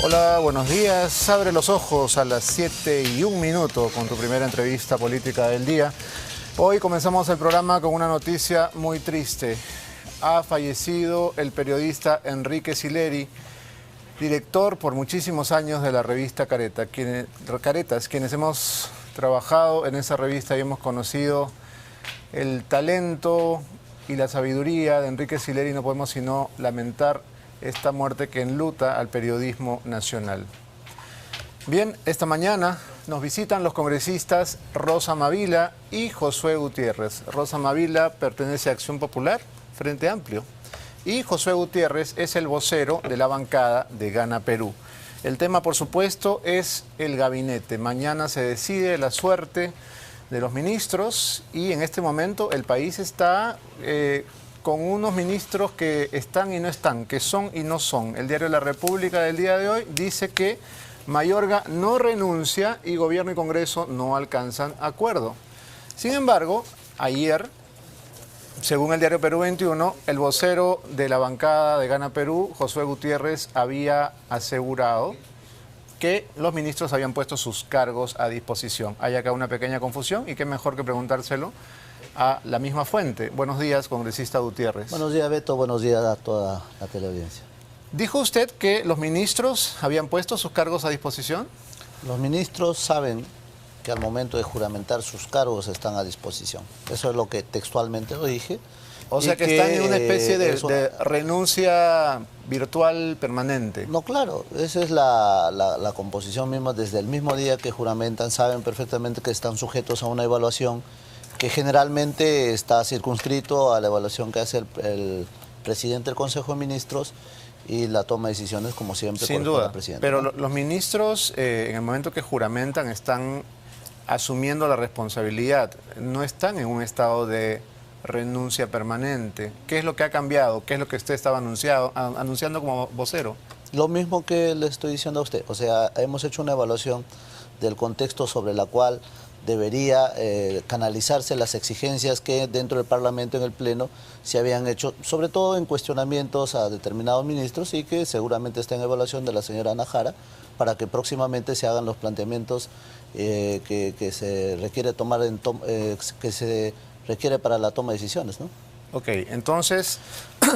Hola, buenos días. Abre los ojos a las 7:01 con tu primera entrevista política del día. Hoy comenzamos el programa con una noticia muy triste. Ha fallecido el periodista Enrique Sileri, director por muchísimos años de la revista Caretas, quienes hemos trabajado en esa revista y hemos conocido el talento y la sabiduría de Enrique Sileri. No podemos sino lamentar esta muerte que enluta al periodismo nacional. Bien, esta mañana nos visitan los congresistas Rosa Mavila y Josué Gutiérrez. Rosa Mavila pertenece a Acción Popular, Frente Amplio, y Josué Gutiérrez es el vocero de la bancada de Gana Perú. El tema, por supuesto, es el gabinete. Mañana se decide la suerte de los ministros y en este momento el país está con unos ministros que están y no están, que son y no son. El diario La República del día de hoy dice que Mayorga no renuncia y gobierno y Congreso no alcanzan acuerdo. Sin embargo, ayer, según el diario Perú 21, el vocero de la bancada de Gana Perú, Josué Gutiérrez, había asegurado que los ministros habían puesto sus cargos a disposición. Hay acá una pequeña confusión y qué mejor que preguntárselo a la misma fuente. Buenos días, congresista Gutiérrez. Buenos días, Beto. Buenos días a toda la teleaudiencia. ¿Dijo usted que los ministros habían puesto sus cargos a disposición? Los ministros saben que al momento de juramentar sus cargos están a disposición. Eso es lo que textualmente lo dije. O sea que están en una especie de renuncia virtual permanente. No, claro. Esa es la composición misma. Desde el mismo día que juramentan saben perfectamente que están sujetos a una evaluación que generalmente está circunscrito a la evaluación que hace el presidente del Consejo de Ministros y la toma de decisiones, como siempre, sin duda, pero los ministros, en el momento que juramentan, están asumiendo la responsabilidad, no están en un estado de renuncia permanente. ¿Qué es lo que ha cambiado? ¿Qué es lo que usted estaba anunciando como vocero? Lo mismo que le estoy diciendo a usted. O sea, hemos hecho una evaluación del contexto sobre la cual debería canalizarse las exigencias que dentro del Parlamento en el Pleno se habían hecho, sobre todo en cuestionamientos a determinados ministros y que seguramente está en evaluación de la señora Ana Jara para que próximamente se hagan los planteamientos que se requiere tomar que se requiere para la toma de decisiones, ¿no? Ok, entonces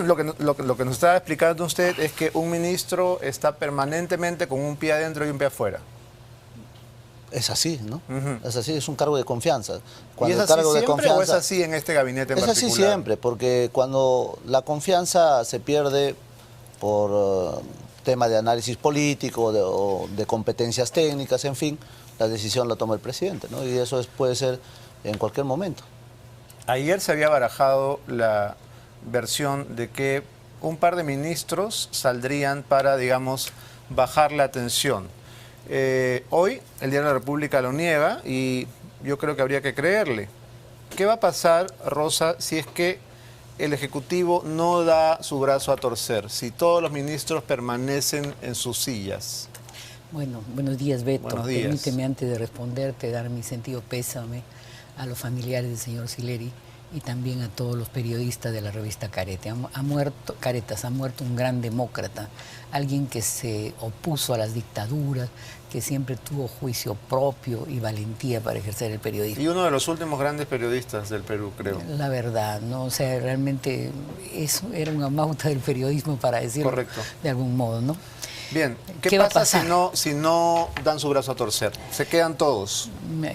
lo que nos está explicando usted es que un ministro está permanentemente con un pie adentro y un pie afuera. Es así, ¿no? Es así, es un cargo de confianza. Cuando ¿y es así siempre o es así en este gabinete en particular? Es así siempre, porque cuando la confianza se pierde por tema de análisis político o de competencias técnicas, en fin, la decisión la toma el presidente, ¿no? Y eso puede ser en cualquier momento. Ayer se había barajado la versión de que un par de ministros saldrían para, digamos, bajar la tensión. Hoy el diario La República lo niega y yo creo que habría que creerle. ¿Qué va a pasar, Rosa, si es que el Ejecutivo no da su brazo a torcer, si todos los ministros permanecen en sus sillas? Bueno, buenos días, Beto. Buenos días. Permíteme, antes de responderte, dar mi sentido pésame a los familiares del señor Sileri y también a todos los periodistas de la revista Caretas. Ha muerto un gran demócrata, alguien que se opuso a las dictaduras, que siempre tuvo juicio propio y valentía para ejercer el periodismo. Y uno de los últimos grandes periodistas del Perú, creo. La verdad, ¿no? O sea, realmente eso era una mauta del periodismo, para decirlo correcto, de algún modo, ¿no? Bien, ¿qué pasa si no dan su brazo a torcer? ¿Se quedan todos?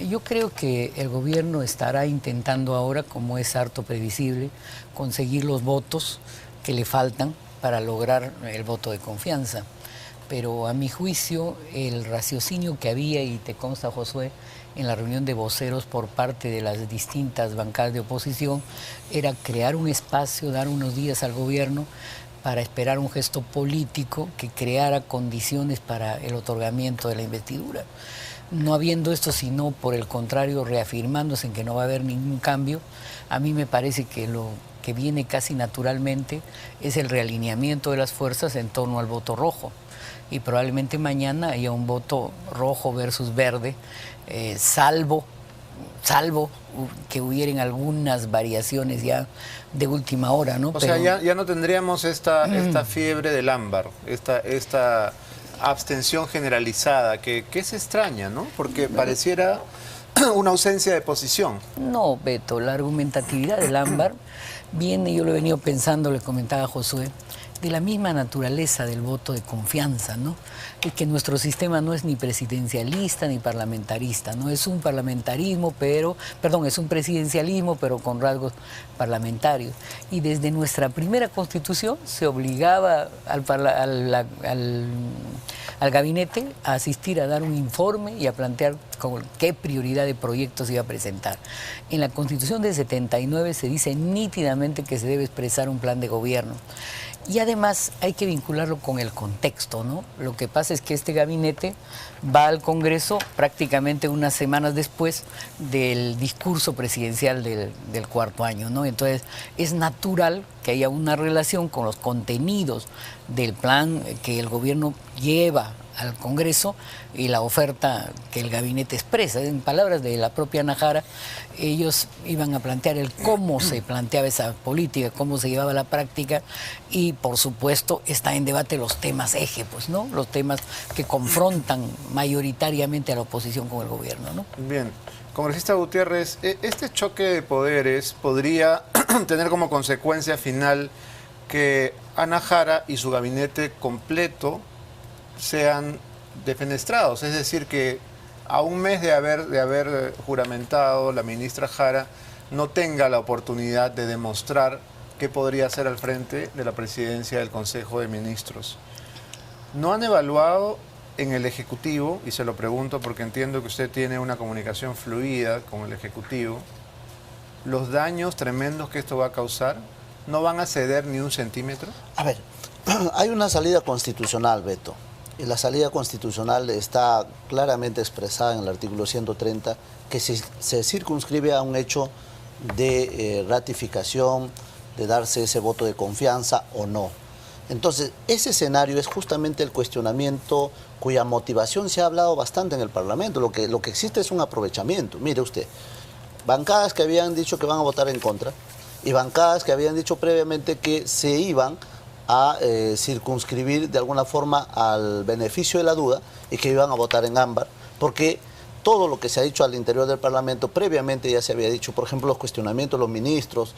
Yo creo que el gobierno estará intentando ahora, como es harto previsible, conseguir los votos que le faltan para lograr el voto de confianza. Pero a mi juicio, el raciocinio que había, y te consta, Josué, en la reunión de voceros por parte de las distintas bancadas de oposición, era crear un espacio, dar unos días al gobierno para esperar un gesto político que creara condiciones para el otorgamiento de la investidura. No habiendo esto, sino por el contrario, reafirmándose en que no va a haber ningún cambio, a mí me parece que lo que viene casi naturalmente es el realineamiento de las fuerzas en torno al voto rojo. Y probablemente mañana haya un voto rojo versus verde, salvo que hubieran algunas variaciones ya de última hora, ¿no? O sea, ya no tendríamos esta fiebre del ámbar, esta abstención generalizada, que es extraña, ¿no? Porque pareciera una ausencia de posición. No, Beto, la argumentatividad del ámbar viene, yo lo he venido pensando, le comentaba a Josué, de la misma naturaleza del voto de confianza, ¿no? Es que nuestro sistema no es ni presidencialista ni parlamentarista, no es un parlamentarismo, es un presidencialismo, pero con rasgos parlamentarios. Y desde nuestra primera constitución se obligaba al gabinete a asistir a dar un informe y a plantear qué prioridad de proyectos iba a presentar. En la Constitución del 79 se dice nítidamente que se debe expresar un plan de gobierno. Y además hay que vincularlo con el contexto, ¿no? Lo que pasa es que este gabinete va al Congreso prácticamente unas semanas después del discurso presidencial del cuarto año, ¿no? Entonces es natural que haya una relación con los contenidos del plan que el gobierno lleva al Congreso y la oferta que el gabinete expresa. En palabras de la propia Najara, ellos iban a plantear el cómo se planteaba esa política, cómo se llevaba a la práctica y, por supuesto, está en debate los temas eje, pues, ¿no? Los temas que confrontan mayoritariamente a la oposición con el gobierno, ¿no? Bien. Congresista Gutiérrez, este choque de poderes podría tener como consecuencia final que Ana Jara y su gabinete completo sean defenestrados, es decir, que a un mes de haber juramentado la ministra Jara no tenga la oportunidad de demostrar qué podría hacer al frente de la presidencia del Consejo de Ministros. ¿No han evaluado en el Ejecutivo, y se lo pregunto porque entiendo que usted tiene una comunicación fluida con el Ejecutivo, los daños tremendos que esto va a causar? ¿No van a ceder ni un centímetro? A ver, hay una salida constitucional, Beto. Y la salida constitucional está claramente expresada en el artículo 130, que se circunscribe a un hecho de ratificación, de darse ese voto de confianza o no. Entonces, ese escenario es justamente el cuestionamiento cuya motivación se ha hablado bastante en el Parlamento. Lo que existe es un aprovechamiento. Mire usted, bancadas que habían dicho que van a votar en contra y bancadas que habían dicho previamente que se iban a circunscribir de alguna forma al beneficio de la duda y que iban a votar en ámbar, porque todo lo que se ha dicho al interior del Parlamento previamente ya se había dicho, por ejemplo, los cuestionamientos de los ministros,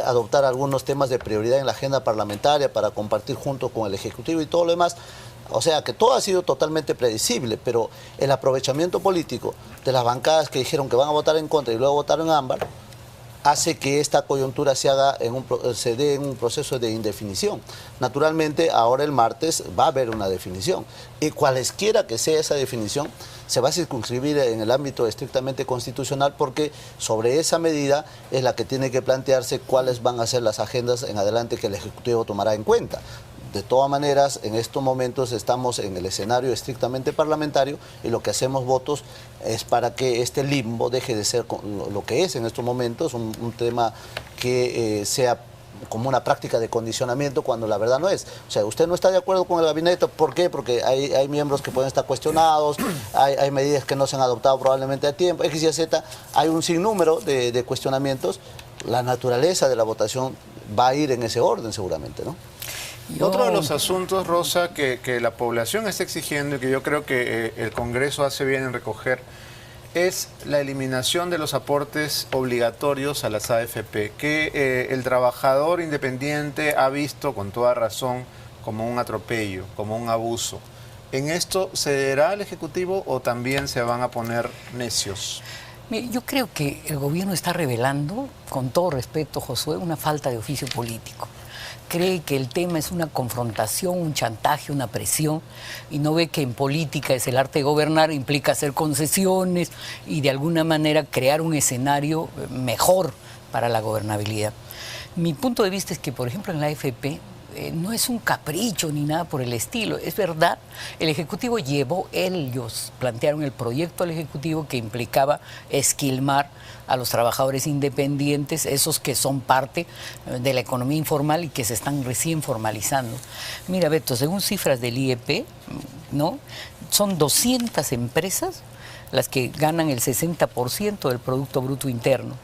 adoptar algunos temas de prioridad en la agenda parlamentaria para compartir junto con el Ejecutivo y todo lo demás. O sea que todo ha sido totalmente predecible, pero el aprovechamiento político de las bancadas que dijeron que van a votar en contra y luego votaron en ámbar hace que esta coyuntura se dé en un proceso de indefinición. Naturalmente, ahora el martes va a haber una definición. Y cualesquiera que sea esa definición, se va a circunscribir en el ámbito estrictamente constitucional porque sobre esa medida es la que tiene que plantearse cuáles van a ser las agendas en adelante que el Ejecutivo tomará en cuenta. De todas maneras, en estos momentos estamos en el escenario estrictamente parlamentario y lo que hacemos votos es para que este limbo deje de ser lo que es en estos momentos, un tema que sea como una práctica de condicionamiento cuando la verdad no es. O sea, usted no está de acuerdo con el gabinete, ¿por qué? Porque hay miembros que pueden estar cuestionados, hay medidas que no se han adoptado probablemente a tiempo, X y Z, hay un sinnúmero de cuestionamientos. La naturaleza de la votación va a ir en ese orden seguramente, ¿no? Otro de los asuntos, Rosa, que la población está exigiendo y que yo creo que el Congreso hace bien en recoger es la eliminación de los aportes obligatorios a las AFP, que el trabajador independiente ha visto con toda razón como un atropello, como un abuso. ¿En esto cederá el Ejecutivo o también se van a poner necios? Mire, yo creo que el gobierno está revelando, con todo respeto, Josué, una falta de oficio político. Cree que el tema es una confrontación, un chantaje, una presión, y no ve que en política es el arte de gobernar, implica hacer concesiones y de alguna manera crear un escenario mejor para la gobernabilidad. Mi punto de vista es que, por ejemplo, en la AFP no es un capricho ni nada por el estilo, es verdad, el Ejecutivo ellos plantearon el proyecto al Ejecutivo que implicaba esquilmar a los trabajadores independientes, esos que son parte de la economía informal y que se están recién formalizando. Mira, Beto, según cifras del IEP, ¿no? Son 200 empresas las que ganan el 60% del Producto Bruto Interno.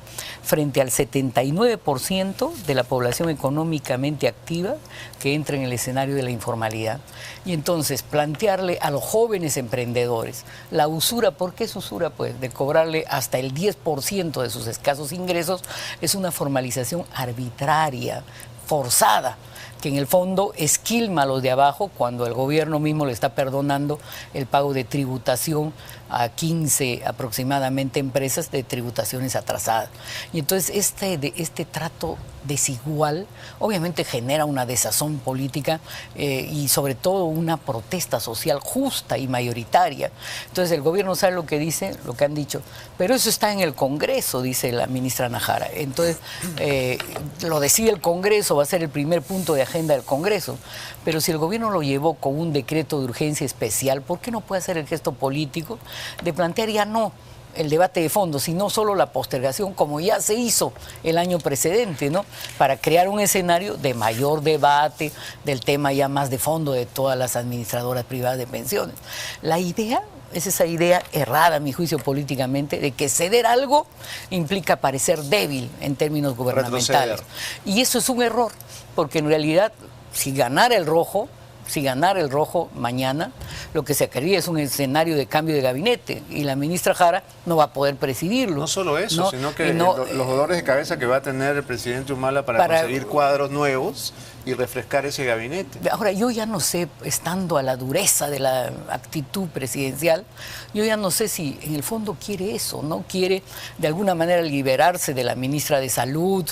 frente al 79% de la población económicamente activa que entra en el escenario de la informalidad. Y entonces plantearle a los jóvenes emprendedores la usura, ¿por qué es usura? Pues de cobrarle hasta el 10% de sus escasos ingresos, es una formalización arbitraria, forzada, que en el fondo esquilma a los de abajo cuando el gobierno mismo le está perdonando el pago de tributación a 15 aproximadamente empresas de tributaciones atrasadas. Y entonces este trato desigual obviamente genera una desazón política y sobre todo una protesta social justa y mayoritaria. Entonces el gobierno sabe lo que dice, lo que han dicho, pero eso está en el Congreso, dice la ministra Najara. Entonces lo decide el Congreso, va a ser el primer punto de agenda del Congreso, pero si el gobierno lo llevó con un decreto de urgencia especial, ¿por qué no puede hacer el gesto político de plantear ya no el debate de fondo, sino solo la postergación, como ya se hizo el año precedente, ¿no? Para crear un escenario de mayor debate del tema ya más de fondo de todas las administradoras privadas de pensiones? La idea es esa idea errada, a mi juicio, políticamente, de que ceder algo implica parecer débil en términos gubernamentales. Y eso es un error, porque en realidad, si ganara el rojo mañana, lo que se quería es un escenario de cambio de gabinete y la ministra Jara no va a poder presidirlo. No solo eso, ¿no? Sino que los dolores de cabeza que va a tener el presidente Humala para conseguir cuadros nuevos y refrescar ese gabinete. Ahora, yo ya no sé, estando a la dureza de la actitud presidencial, yo ya no sé si en el fondo quiere eso, ¿no? Quiere de alguna manera liberarse de la ministra de Salud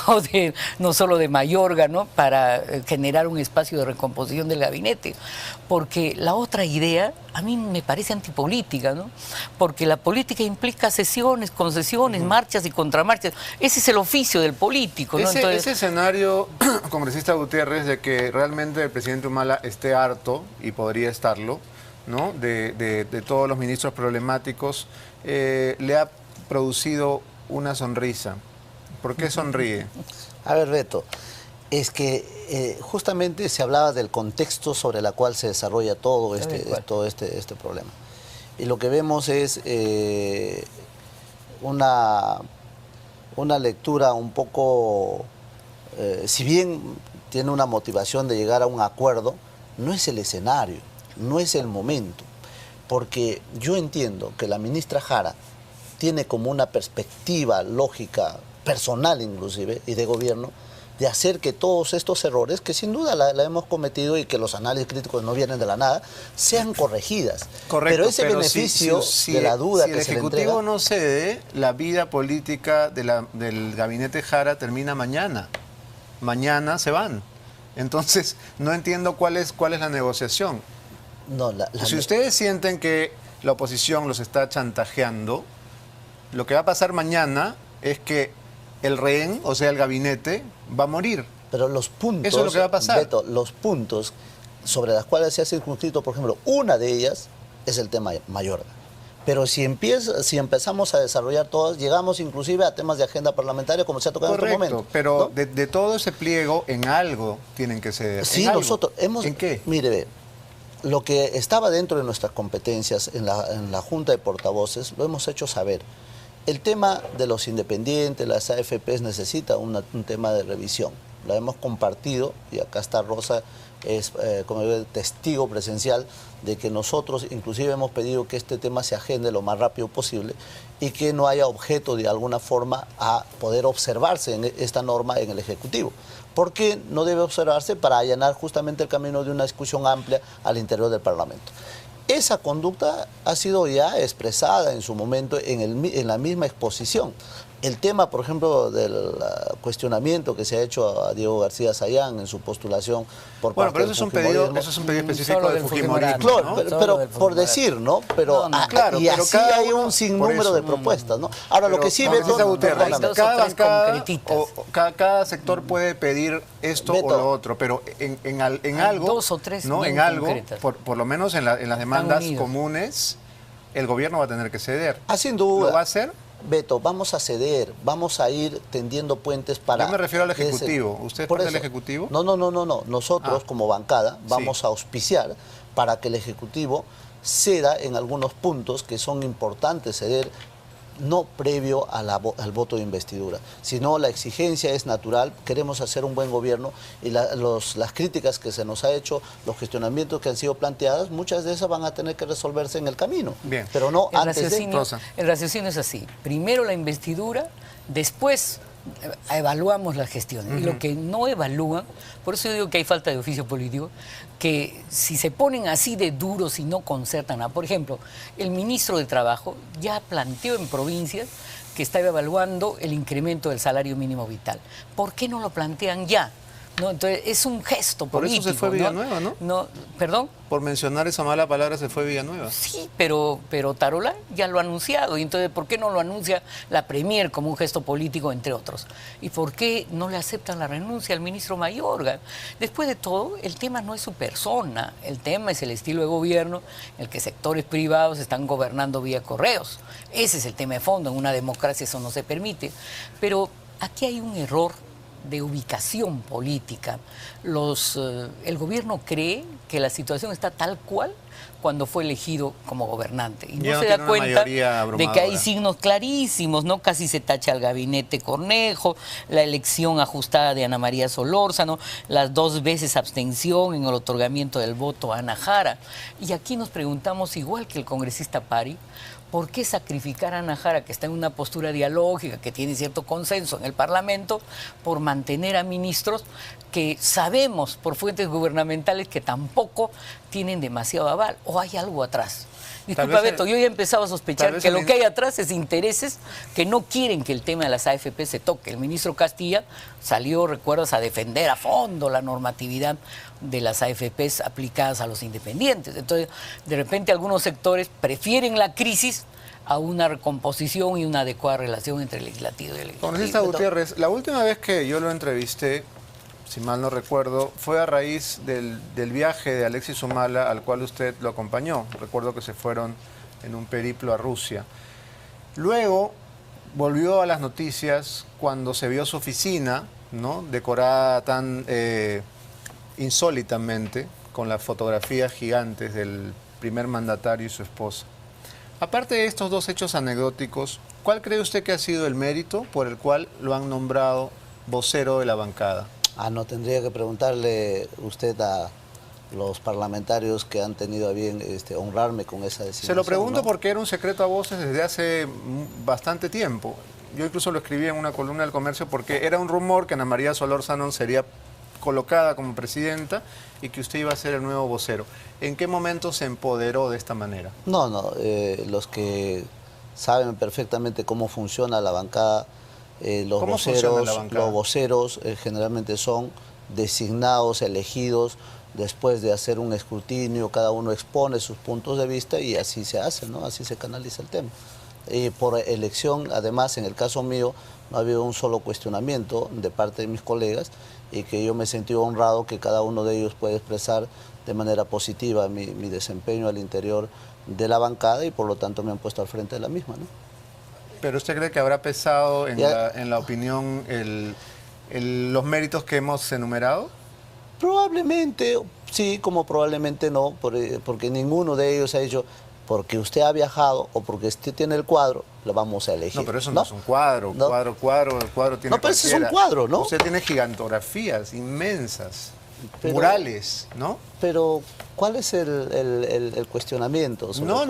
o de no solo de Mayorga, ¿no? Para generar un espacio de recomposición del gabinete. Porque la otra idea a mí me parece antipolítica, ¿no? Porque la política implica sesiones, concesiones, marchas y contramarchas. Ese es el oficio del político, ¿no? Entonces, ese escenario, congresista Gutiérrez, de que realmente el presidente Humala esté harto, y podría estarlo, ¿no? de todos los ministros problemáticos, le ha producido una sonrisa. ¿Por qué sonríe? A ver, Beto, es que justamente se hablaba del contexto sobre el cual se desarrolla todo este problema. Y lo que vemos es una lectura un poco, si bien tiene una motivación de llegar a un acuerdo, no es el escenario, no es el momento. Porque yo entiendo que la ministra Jara tiene como una perspectiva lógica, personal inclusive, y de gobierno, de hacer que todos estos errores, que sin duda la hemos cometido y que los análisis críticos no vienen de la nada, sean corregidas. Correcto, pero ese beneficio de la duda que se le entrega... Si el Ejecutivo no cede, la vida política del gabinete Jara termina mañana. Mañana se van. Entonces, no entiendo cuál es la negociación. No, si ustedes sienten que la oposición los está chantajeando, lo que va a pasar mañana es que el rehén, o sea, el gabinete, va a morir. Pero los puntos, eso es lo que va a pasar. Beto, los puntos sobre los cuales se ha circunscrito, por ejemplo, una de ellas es el tema Mayorga. Pero si empezamos a desarrollar todas, llegamos inclusive a temas de agenda parlamentaria como se ha tocado en este momento. Pero ¿no? de todo ese pliego, en algo tienen que ceder. Sí, nosotros hemos... ¿En qué? Mire, lo que estaba dentro de nuestras competencias en la Junta de Portavoces, lo hemos hecho saber. El tema de los independientes, las AFPs, necesita un tema de revisión. Lo hemos compartido y acá está Rosa, es como testigo presencial de que nosotros inclusive hemos pedido que este tema se agende lo más rápido posible y que no haya objeto de alguna forma a poder observarse en esta norma en el Ejecutivo. ¿Por qué no debe observarse? Para allanar justamente el camino de una discusión amplia al interior del Parlamento. Esa conducta ha sido ya expresada en su momento en la misma exposición. El tema, por ejemplo, del cuestionamiento que se ha hecho a Diego García Sayán en su postulación por parte pero del eso es un pedido específico del Fujimorismo, claro, ¿no? pero por decir, ¿no? Pero claro, y así hay un sinnúmero de propuestas, ¿no? Ahora, lo que sí, Beto, cada sector puede pedir esto o lo otro, pero en algo, dos o tres, ¿no? En algo, por lo menos en las demandas comunes, el gobierno va a tener que ceder. Sin duda. ¿Lo va a hacer? Beto, vamos a ceder, vamos a ir tendiendo puentes para... Yo me refiero al Ejecutivo. ¿Usted es parte del Ejecutivo? No. Nosotros como bancada vamos a auspiciar para que el Ejecutivo ceda en algunos puntos que son importantes ceder. no previo a al voto de investidura, sino la exigencia es natural, queremos hacer un buen gobierno y las críticas que se nos ha hecho, los cuestionamientos que han sido planteados, muchas de esas van a tener que resolverse en el camino. Bien. Pero no El antes de... raciocinio, el raciocinio es así, primero la investidura, después evaluamos las gestiones. Y lo que no evalúan, por eso yo digo que hay falta de oficio político, que si se ponen así de duros y no concertan nada. Por ejemplo, el ministro de Trabajo ya planteó en provincias que estaba evaluando el incremento del salario mínimo vital. ¿Por qué no lo plantean ya? ¿No? Entonces, es un gesto político. Por eso se fue Villanueva, ¿no? ¿Perdón? Por mencionar esa mala palabra se fue Villanueva. Sí, pero Tarola ya lo ha anunciado. Y entonces, ¿por qué no lo anuncia la Premier como un gesto político, entre otros? ¿Y por qué no le aceptan la renuncia al ministro Mayorga? Después de todo, el tema no es su persona. El tema es el estilo de gobierno en el que sectores privados están gobernando vía correos. Ese es el tema de fondo. En una democracia eso no se permite. Pero aquí hay un error de ubicación política. El gobierno cree que la situación está tal cual cuando fue elegido como gobernante. Y no se da cuenta de que hay signos clarísimos, ¿no? Casi se tacha al gabinete Cornejo, la elección ajustada de Ana María Solórzano, las 2 veces abstención en el otorgamiento del voto a Ana Jara. Y aquí nos preguntamos, igual que el congresista Pari, ¿por qué sacrificar a Ana Jara, que está en una postura dialógica, que tiene cierto consenso en el Parlamento, por mantener a ministros que sabemos por fuentes gubernamentales que tampoco tienen demasiado aval? ¿O hay algo atrás? Disculpa, Beto, yo ya he empezado a sospechar que lo que hay atrás es intereses que no quieren que el tema de las AFP se toque. El ministro Castilla salió, recuerdas, a defender a fondo la normatividad de las AFPs aplicadas a los independientes. Entonces, de repente algunos sectores prefieren la crisis a una recomposición y una adecuada relación entre el legislativo y el ejecutivo. Congresista Gutiérrez, la última vez que yo lo entrevisté, si mal no recuerdo, fue a raíz del viaje de Alexis Humala al cual usted lo acompañó. Recuerdo que se fueron en un periplo a Rusia. Luego volvió a las noticias cuando se vio su oficina, ¿no?, decorada tan insólitamente, con las fotografías gigantes del primer mandatario y su esposa. Aparte de estos 2 hechos anecdóticos, ¿cuál cree usted que ha sido el mérito por el cual lo han nombrado vocero de la bancada? No, tendría que preguntarle usted a los parlamentarios que han tenido a bien honrarme con esa designación. Se lo pregunto, ¿no? Porque era un secreto a voces desde hace bastante tiempo. Yo incluso lo escribí en una columna del Comercio porque era un rumor que Ana María Solórzano sería colocada como presidenta y que usted iba a ser el nuevo vocero. ¿En qué momento se empoderó de esta manera? No, los que saben perfectamente cómo funciona la bancada, los voceros generalmente son designados, elegidos después de hacer un escrutinio, cada uno expone sus puntos de vista y así se hace, ¿no? Así se canaliza el tema. Y por elección, además, en el caso mío, no ha habido un solo cuestionamiento de parte de mis colegas y que yo me he sentido honrado que cada uno de ellos puede expresar de manera positiva mi desempeño al interior de la bancada y por lo tanto me han puesto al frente de la misma, ¿no? ¿Pero usted cree que habrá pesado en la opinión los méritos que hemos enumerado? Probablemente sí, como probablemente no, porque ninguno de ellos ha dicho, porque usted ha viajado o porque usted tiene el cuadro, lo vamos a elegir. No, pero eso no es un cuadro. El cuadro tiene. No, pero ese es un cuadro, ¿no? Usted tiene gigantografías inmensas, murales, ¿no? Pero, ¿cuál es el cuestionamiento sobre No,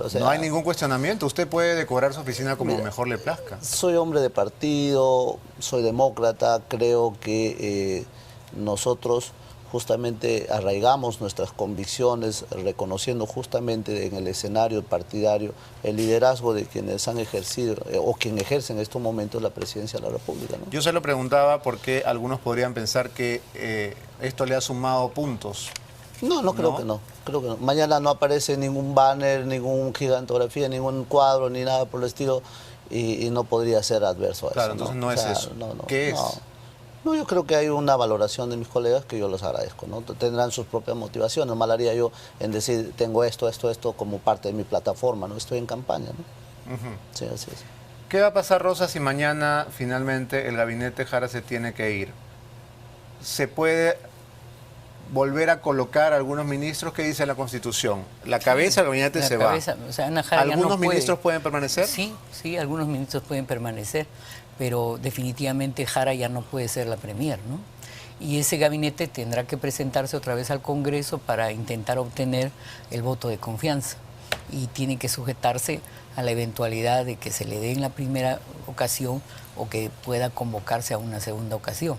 o sea, no hay ningún cuestionamiento. Usted puede decorar su oficina como mejor le plazca. Soy hombre de partido, soy demócrata, creo que nosotros justamente arraigamos nuestras convicciones, reconociendo justamente en el escenario partidario el liderazgo de quienes han ejercido o quien ejerce en estos momentos la presidencia de la República, ¿no? Yo se lo preguntaba porque algunos podrían pensar que esto le ha sumado puntos. No, creo que no. Mañana no aparece ningún banner, ningún gigantografía, ningún cuadro, ni nada por el estilo, y no podría ser adverso a eso. Claro, entonces no es eso. ¿Qué es? No, yo creo que hay una valoración de mis colegas que yo los agradezco, ¿no? Tendrán sus propias motivaciones. Mal haría yo en decir, tengo esto como parte de mi plataforma, ¿no? Estoy en campaña, ¿no? Sí, así es. ¿Qué va a pasar, Rosa, si mañana finalmente el gabinete Jara se tiene que ir? ¿Se puede volver a colocar a algunos ministros que dice la Constitución. La cabeza del gabinete se va. O sea, Ana Jara ya no ¿Algunos puede. ministros pueden permanecer? Sí, sí, algunos ministros pueden permanecer, pero definitivamente Jara ya no puede ser la premier, ¿no? Y ese gabinete tendrá que presentarse otra vez al Congreso para intentar obtener el voto de confianza. Y tiene que sujetarse a la eventualidad de que se le dé en la primera ocasión o que pueda convocarse a una segunda ocasión.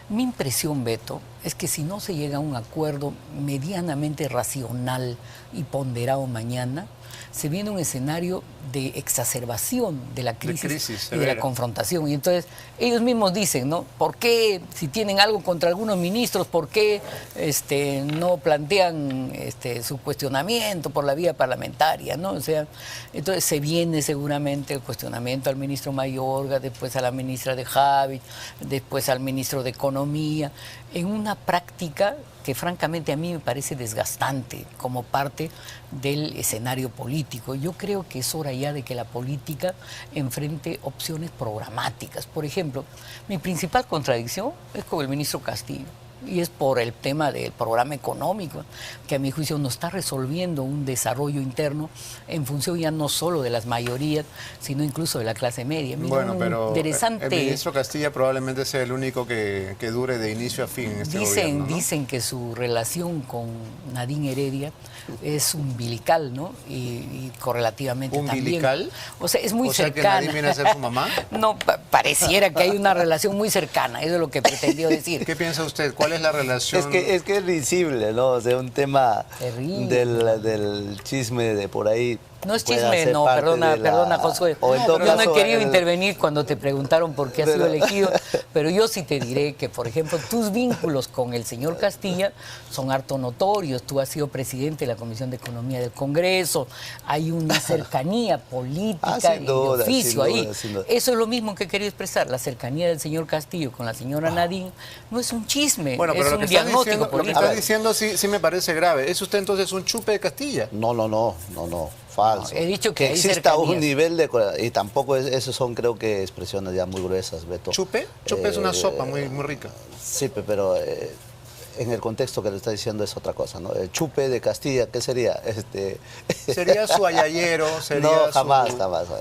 Mi impresión, Beto, es que si no se llega a un acuerdo medianamente racional y ponderado mañana, se viene un escenario de exacerbación de la crisis y de la confrontación. Y entonces ellos mismos dicen, ¿no? ¿Por qué, si tienen algo contra algunos ministros, por qué no plantean su cuestionamiento por la vía parlamentaria, ¿no? O sea, entonces se viene seguramente el cuestionamiento al ministro Mayorga, después a la ministra de Javi, después al ministro de Economía, en una práctica que francamente a mí me parece desgastante como parte del escenario político. Yo creo que es hora ya de que la política enfrente opciones programáticas. Por ejemplo, mi principal contradicción es con el ministro Castillo. Y es por el tema del programa económico, que a mi juicio no está resolviendo un desarrollo interno en función ya no solo de las mayorías, sino incluso de la clase media. Mira, bueno, pero interesante. El ministro Castilla probablemente sea el único que dure de inicio a fin en este gobierno, ¿no? Dicen que su relación con Nadine Heredia es umbilical, ¿no? Y correlativamente ¿Umbilical? también. O sea, es muy cercana. ¿O sea que Nadine viene a ser su mamá? No, pareciera que hay una relación muy cercana, eso es lo que pretendió decir. ¿Qué piensa usted? ¿Cuál es la relación? Es que es risible, ¿no? O sea, un tema del chisme de por ahí. No es chisme, no, perdona, Josué. Yo no he querido intervenir cuando te preguntaron por qué has sido elegido, pero yo sí te diré que, por ejemplo, tus vínculos con el señor Castilla son harto notorios. Tú has sido presidente de la Comisión de Economía del Congreso, hay una cercanía política y de oficio ahí. Eso es lo mismo que he querido expresar, la cercanía del señor Castillo con la señora Nadine no es un chisme, bueno, pero es un diagnóstico político. Lo que está diciendo sí me parece grave. ¿Es usted entonces un chupe de Castilla? No. Falso. He dicho que exista un nivel de... Y tampoco esos son, creo que, expresiones ya muy gruesas, Beto. ¿Chupe? Chupe es una sopa muy rica. Sí, pero en el contexto que le está diciendo es otra cosa, ¿no? El chupe de Castilla, ¿qué sería? ¿Sería su ayayero? ¿Sería no, jamás.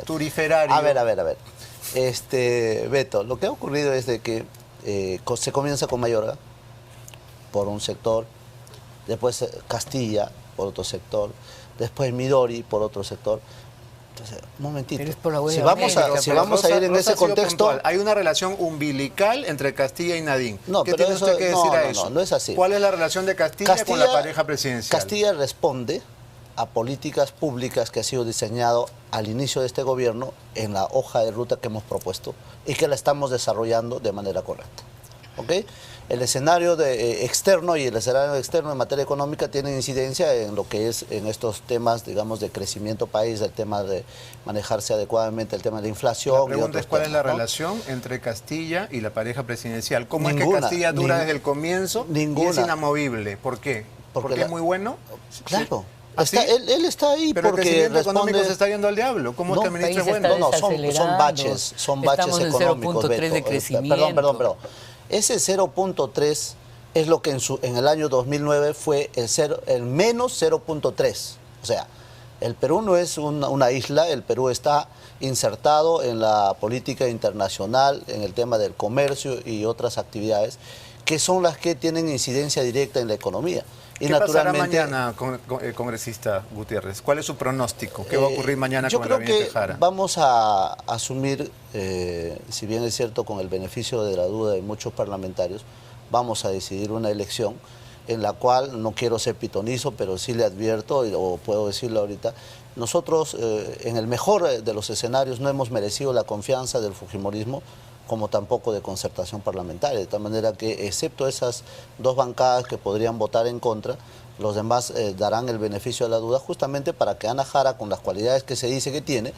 turiferario? A ver. Beto, lo que ha ocurrido es de que se comienza con Mayorga, por un sector, después Castilla, por otro sector, después Midori por otro sector. Entonces, un momentito. Si vamos a ir en ese contexto... Hay una relación umbilical entre Castilla y Nadine. No, ¿Qué tiene usted que decir a eso? No es así. ¿Cuál es la relación de Castilla con la pareja presidencial? Castilla responde a políticas públicas que ha sido diseñado al inicio de este gobierno en la hoja de ruta que hemos propuesto y que la estamos desarrollando de manera correcta. ¿Ok? El escenario externo y el escenario externo en materia económica tienen incidencia en lo que es en estos temas, digamos, de crecimiento país, el tema de manejarse adecuadamente, el tema de la inflación. La pregunta es cuál es la relación entre Castilla y la pareja presidencial. ¿Cómo es que Castilla dura desde el comienzo y es inamovible? ¿Por qué? ¿Porque es muy bueno? Claro. ¿Así? Él está ahí pero porque el crecimiento económico se está yendo al diablo. ¿Cómo es que el ministro es bueno? No, son baches económicos, Beto. Perdón. Ese 0.3 es lo que en el año 2009 fue el menos 0.3. O sea, el Perú no es una isla, el Perú está insertado en la política internacional, en el tema del comercio y otras actividades, que son las que tienen incidencia directa en la economía. ¿Qué pasará mañana, congresista Gutiérrez? ¿Cuál es su pronóstico? ¿Qué va a ocurrir mañana con el gabinete Jara? Vamos a asumir, si bien es cierto, con el beneficio de la duda de muchos parlamentarios, vamos a decidir una elección en la cual, no quiero ser pitonizo, pero sí le advierto, o puedo decirlo ahorita, nosotros en el mejor de los escenarios no hemos merecido la confianza del fujimorismo, como tampoco de concertación parlamentaria, de tal manera que, excepto esas dos bancadas que podrían votar en contra, los demás darán el beneficio de la duda justamente para que Ana Jara, con las cualidades que se dice que tiene,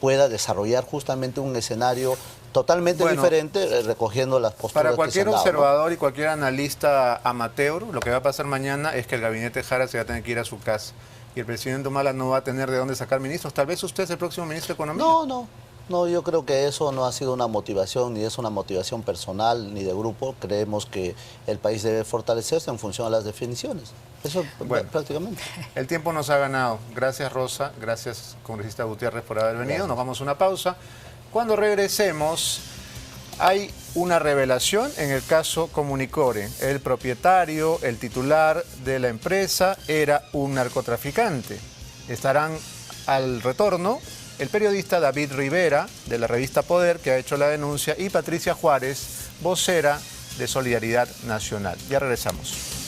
pueda desarrollar justamente un escenario totalmente diferente, recogiendo las posturas para cualquier que se han dado, observador, ¿no? Y cualquier analista amateur, lo que va a pasar mañana es que el gabinete Jara se va a tener que ir a su casa y el presidente Humala no va a tener de dónde sacar ministros. Tal vez usted es el próximo ministro de Economía. No, yo creo que eso no ha sido una motivación, ni es una motivación personal, ni de grupo. Creemos que el país debe fortalecerse en función a las definiciones. Eso Bueno, prácticamente. el tiempo nos ha ganado. Gracias, Rosa. Gracias, congresista Gutiérrez, por haber venido. Gracias. Nos vamos a una pausa. Cuando regresemos, hay una revelación en el caso Comunicore. El propietario, el titular de la empresa, era un narcotraficante. Estarán al retorno el periodista David Rivera, de la revista Poder, que ha hecho la denuncia, y Patricia Juárez, vocera de Solidaridad Nacional. Ya regresamos.